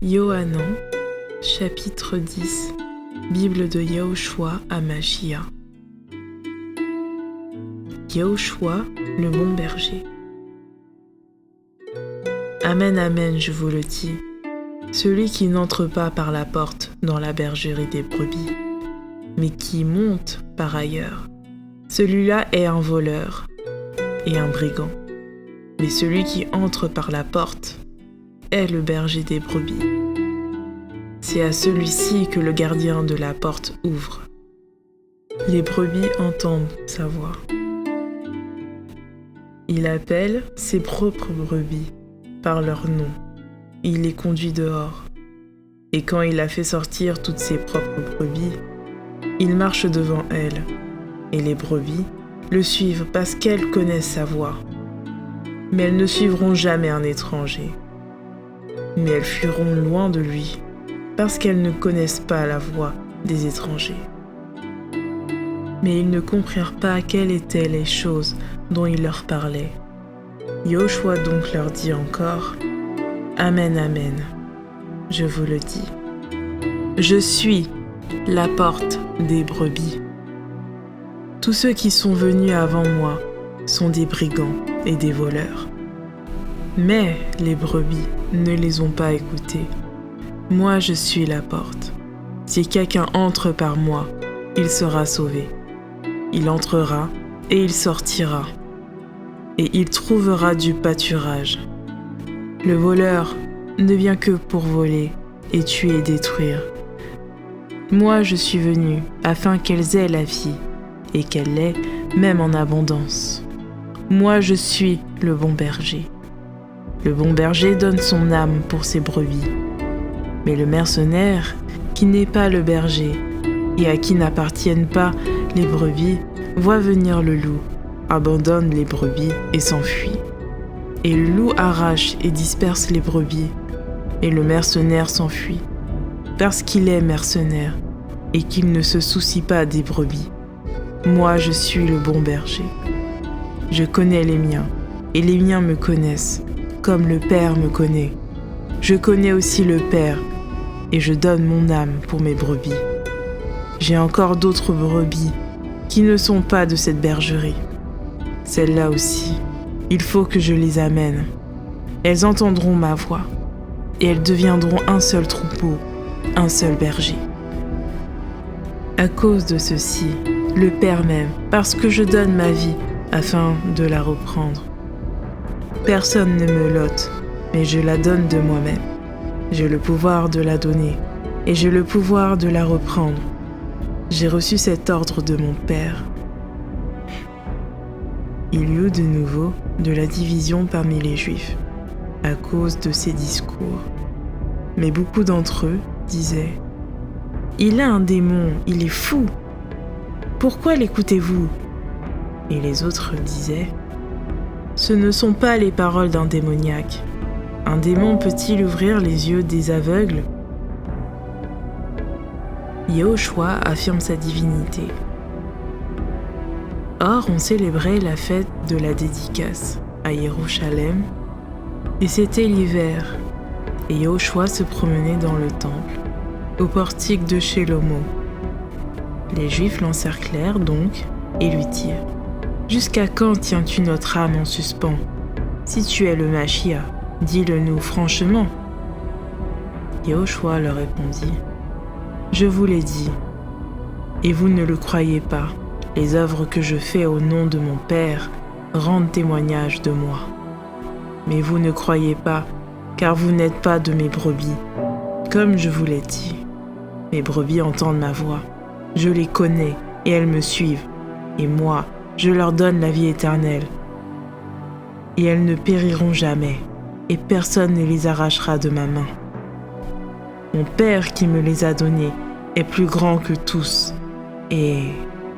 Yohanan, chapitre 10, Bible de Yahushua HaMashiach. Yahushua, le bon berger. Amen, amen, je vous le dis. Celui qui n'entre pas par la porte dans la bergerie des brebis, mais qui monte par ailleurs, celui-là est un voleur et un brigand. Mais celui qui entre par la porte est le berger des brebis. C'est à celui-ci que le gardien de la porte ouvre. Les brebis entendent sa voix. Il appelle ses propres brebis par leur nom. Il les conduit dehors. Et quand il a fait sortir toutes ses propres brebis, il marche devant elles. Et les brebis le suivent parce qu'elles connaissent sa voix. Mais elles ne suivront jamais un étranger. Mais elles fuiront loin de lui, parce qu'elles ne connaissent pas la voix des étrangers. Mais ils ne comprirent pas quelles étaient les choses dont il leur parlait. Yahushua donc leur dit encore, « Amen, amen, je vous le dis. Je suis la porte des brebis. Tous ceux qui sont venus avant moi sont des brigands et des voleurs. Mais les brebis ne les ont pas écoutés. Moi, je suis la porte. Si quelqu'un entre par moi, il sera sauvé. Il entrera et il sortira. Et il trouvera du pâturage. Le voleur ne vient que pour voler et tuer et détruire. Moi, je suis venu afin qu'elles aient la vie et qu'elle l'ait même en abondance. Moi, je suis le bon berger. Le bon berger donne son âme pour ses brebis. Mais le mercenaire, qui n'est pas le berger et à qui n'appartiennent pas les brebis, voit venir le loup, abandonne les brebis et s'enfuit. Et le loup arrache et disperse les brebis, et le mercenaire s'enfuit, parce qu'il est mercenaire et qu'il ne se soucie pas des brebis. Moi, je suis le bon berger. Je connais les miens, et les miens me connaissent, comme le Père me connaît. Je connais aussi le Père, et je donne mon âme pour mes brebis. J'ai encore d'autres brebis qui ne sont pas de cette bergerie. Celles-là aussi, il faut que je les amène. Elles entendront ma voix, et elles deviendront un seul troupeau, un seul berger. À cause de ceci, le Père m'aime, parce que je donne ma vie afin de la reprendre. Personne ne me l'ôte, mais je la donne de moi-même. J'ai le pouvoir de la donner, et j'ai le pouvoir de la reprendre. J'ai reçu cet ordre de mon Père. Il y eut de nouveau de la division parmi les Juifs, à cause de ces discours. Mais beaucoup d'entre eux disaient, « Il a un démon, il est fou. Pourquoi l'écoutez-vous » Et les autres disaient, « Ce ne sont pas les paroles d'un démoniaque. Un démon peut-il ouvrir les yeux des aveugles » Yahushua affirme sa divinité. Or, on célébrait la fête de la dédicace à Jérusalem, et c'était l'hiver, et Yahushua se promenait dans le temple, au portique de Shelomo. Les Juifs l'encerclèrent donc et lui dirent, « Jusqu'à quand tiens-tu notre âme en suspens? Si tu es le Mashiach, dis-le-nous franchement. » Yahushua leur répondit, « Je vous l'ai dit, et vous ne le croyez pas. Les œuvres que je fais au nom de mon Père rendent témoignage de moi. Mais vous ne croyez pas, car vous n'êtes pas de mes brebis. Comme je vous l'ai dit, mes brebis entendent ma voix. Je les connais et elles me suivent. Et moi, je leur donne la vie éternelle. Et elles ne périront jamais, et personne ne les arrachera de ma main. Mon Père qui me les a donnés est plus grand que tous, et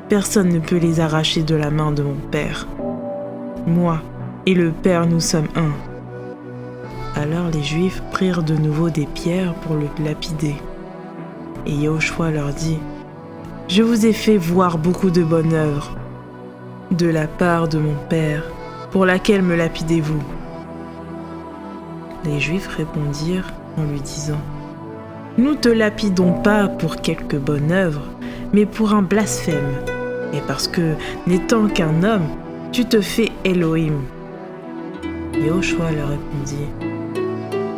personne ne peut les arracher de la main de mon Père. Moi et le Père, nous sommes un. » Alors les Juifs prirent de nouveau des pierres pour le lapider. Et Yahushua leur dit, « Je vous ai fait voir beaucoup de bonnes œuvres de la part de mon Père, pour laquelle me lapidez-vous » Les Juifs répondirent en lui disant, Nous te lapidons pas pour quelque bonne œuvre, mais pour un blasphème, et parce que, n'étant qu'un homme, tu te fais Elohim. Yehoshua leur répondit,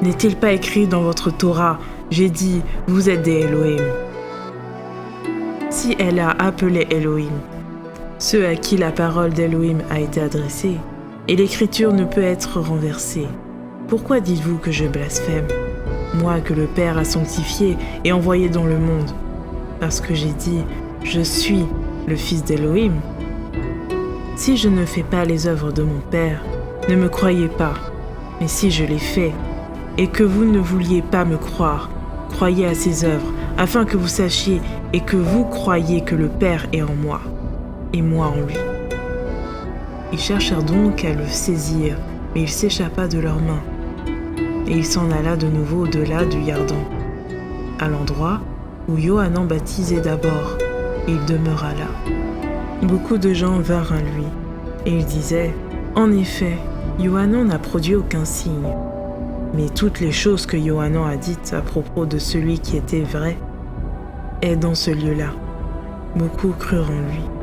n'est-il pas écrit dans votre Torah, j'ai dit, vous êtes des Elohim. Si elle a appelé Elohim ceux à qui la parole d'Elohim a été adressée, et l'écriture ne peut être renversée, pourquoi dites-vous que je blasphème, moi que le Père a sanctifié et envoyé dans le monde, parce que j'ai dit, je suis le Fils d'Elohim? Si je ne fais pas les œuvres de mon Père, ne me croyez pas, mais si je les fais, et que vous ne vouliez pas me croire, croyez à ces œuvres, afin que vous sachiez et que vous croyiez que le Père est en moi, et moi en lui. Ils cherchèrent donc à le saisir, mais il s'échappa de leurs mains, et il s'en alla de nouveau au-delà du Yardan, à l'endroit où Yohanan baptisait d'abord, et il demeura là. Beaucoup de gens vinrent à lui, et ils disaient, en effet, Yohanan n'a produit aucun signe, mais toutes les choses que Yohanan a dites à propos de celui qui était vrai est dans ce lieu-là. Beaucoup crurent en lui.